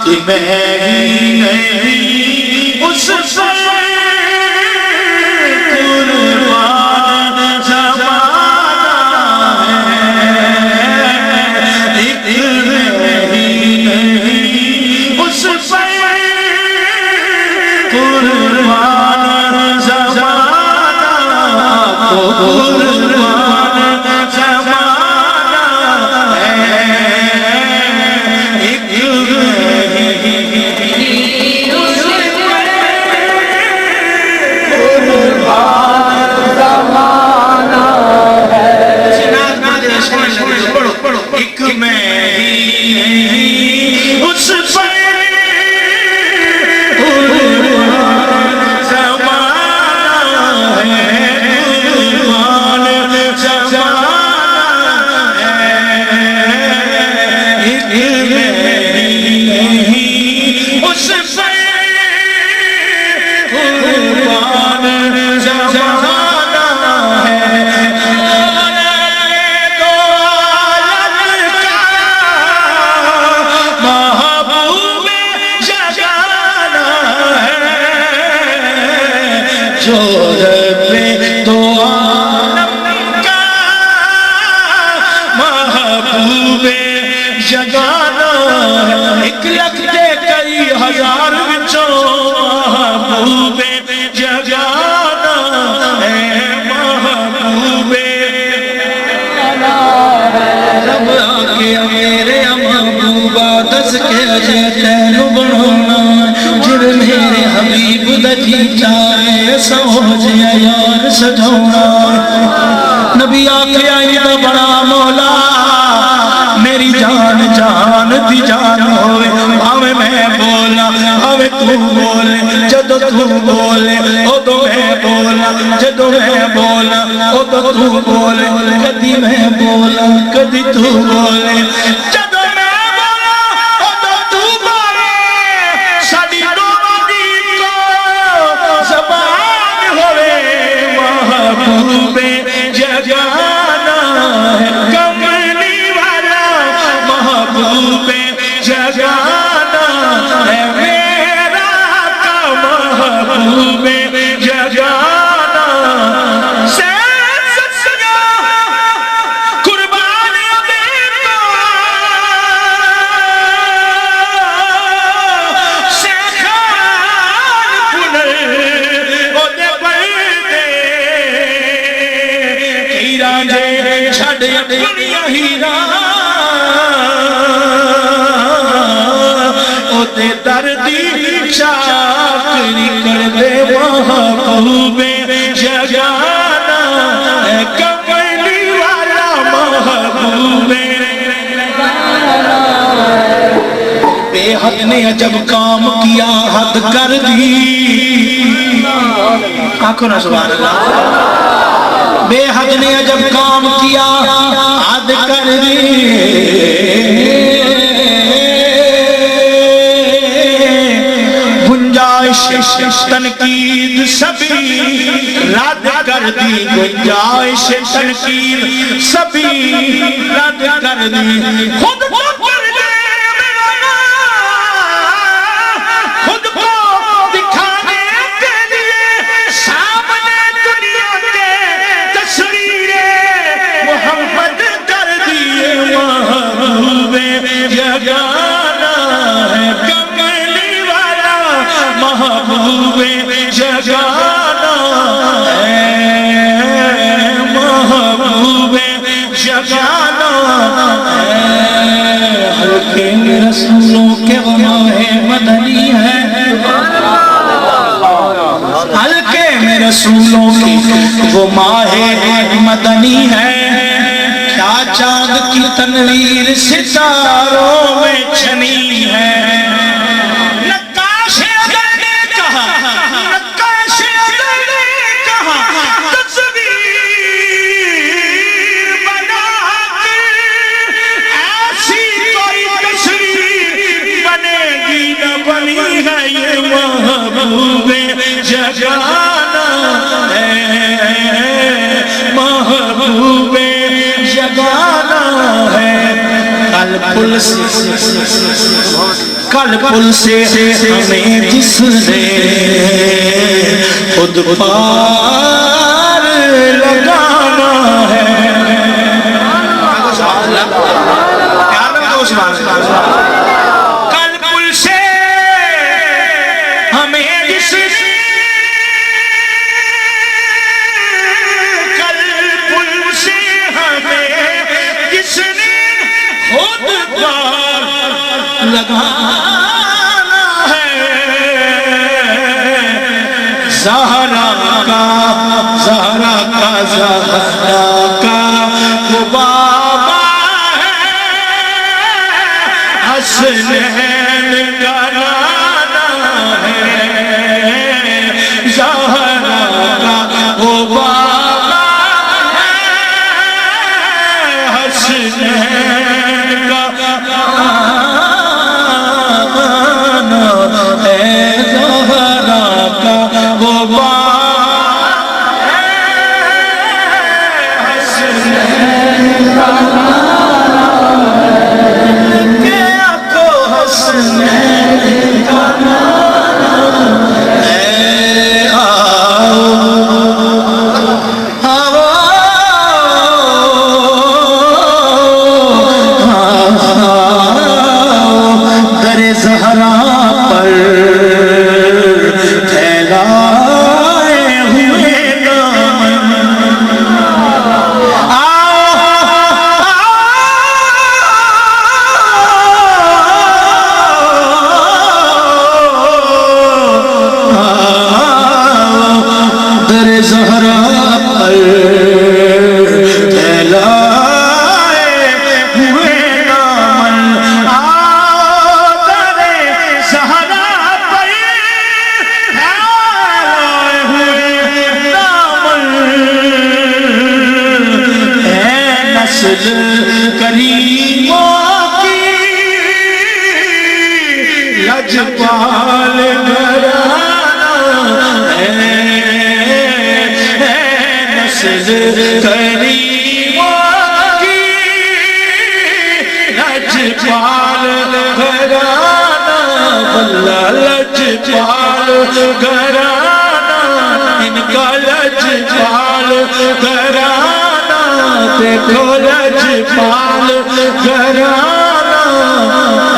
کہ میں ہی نہیں اس پر قربان زمانہ ہے، ایک میں ہی نہیں اس پر قربان زمانہ قربان زمانہ ہے، ایک ایک میں ہی نہیں اس پر قربان زمانہ ہے، قربان زمانہ ہے، ایک میں ہی نہیں اس پر قربان زمانہ ہے، جو رب دو عالم کا محبوب جگانا ہے، ایک لکھ دے کئی ہزار وچوں محبوب جگانا ہے، محبوب رب آکے میرے محبوبہ دس کے اجے تینو بڑھونا جب میرے حبیب دجی چاہے سمجھے یار سجھونا نبی آکے آئی تو بڑا مولا میری جان جان دی جان ہوئے آوے میں بولا آوے تو بولے جدو تو بولے او تو میں بولا جدو میں بولا او تو بولے کدی میں بولا کدی تو بولے جدو میں بولا او تو بولے ساڑی روانی کو زبان ہوئے محبوب جگانا ہے، کملی والا محبوب جگانا ہے، میرا کا محبوب جگانا قربانیاں دیتا شیخان پنر او دے پردے ہیران جے چھڑ دنیا ہیران او دے دردی چاکری کر دے محبوب جگانا ہے، کملی والا محبوب بے حد نے عجب کام کیا حد کر دی آنکھوں نا سبحان اللہ بے حد نے عجب کام کیا حد کر دی گنجائش تنقید سبھی رد کر دی گنجائش تنقید سبھی رد کر دی خود کو کر دے میرا خود کو دکھانے کے لیے سامنے دنیا کے تصویر محمد کر دیے محبوب جگانا ہے، کملی والا محبوب جگانا ہے، محبوب جگانا ہے، حلقے میں رسولوں کے غماہ مدنی ہے، حلقے میں رسولوں کی غماہ مدنی ہے، کیا چاند کی تنویر ستاروں میں چھنی ہے، محبوب جگانا ہے، محبوب جگانا ہے، قلب کل پل سے ہمیں جس نے خود پار لگانا ہے کل پل سے ہمیں جس نے کل پل سے ہمیں جس نے خود پار لگانا ہے زہرا کا وہ بابا ہے حسنین کا نانا ہے زہرا کا وہ بابا ہے حسنین کا نانا ہے زہرا کا وہ بابا کریموں کی لجپال گھرانہ ہے نسل کریموں کی لجپال گھرانہ واللہ لجپال گھرانہ ان کا لجپال گھرانہ دیکھو لجپال گھرانہ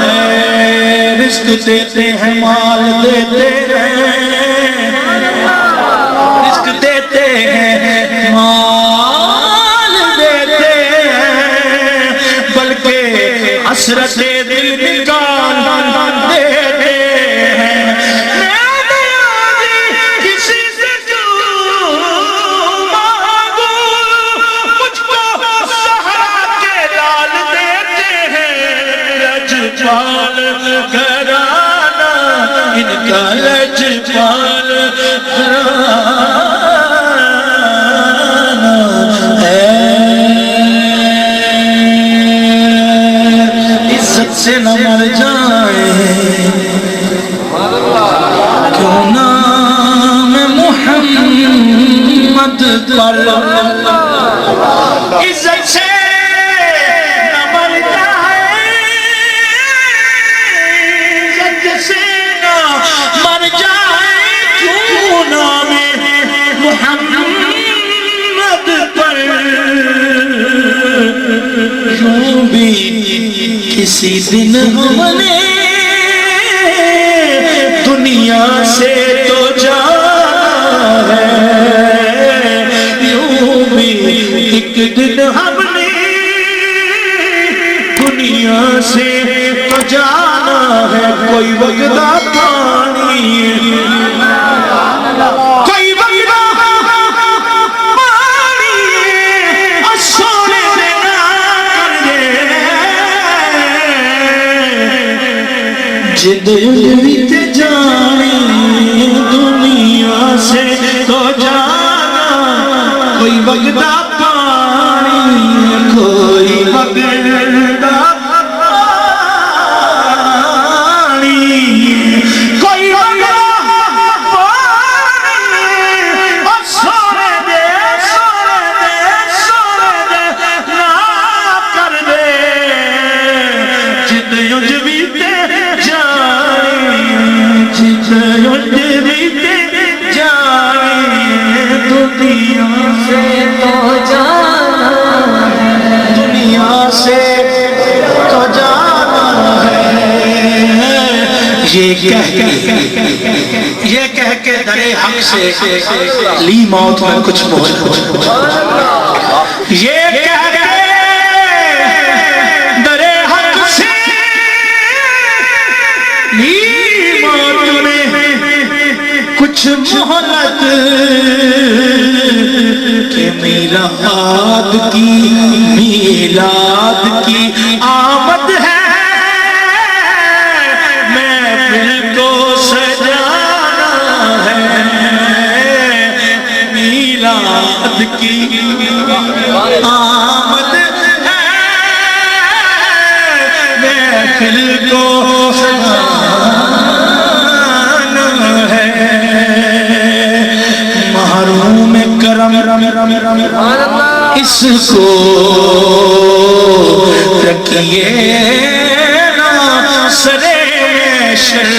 ہے رزق دیتے ہیں مال دیتے ہیں رزق دیتے ہیں مال دیتے ہیں بلکہ حسرت دل نکال دیتے ہیں لجپال گھرانہ ان کا لجپال گھرانہ ہے عزت سے نہ مر جائیں کیوں نام محمد پر عزت سے یوں بھی کسی دن ہم نے دنیا سے تو جانا ہے یوں بھی ایک دن ہم نے دنیا سے تو جانا ہے کوئی وعدہ پانی جد تے جانی دنیا سے تو جانا کوئی وعدہ پانی کوئی وعدہ پانی کوئی وعدہ پانی اور سونے دے نا کر دے جد بھی تے جانی دنیا سے تو جانا ہے، دنیا سے تو جانا ہے، یہ کہہ کے درے حق سے لی موت میں کچھ موت، یہ کہہ کے درے حق سے لی موت میں کچھ مہلت، کہ میلاد کی آمد ہے، محفل کو سجانا ہے، میلاد کی آمد ہے، محفل کو سجانا ہے، محروم کرم اس کو رکھیے نا سرے میں شر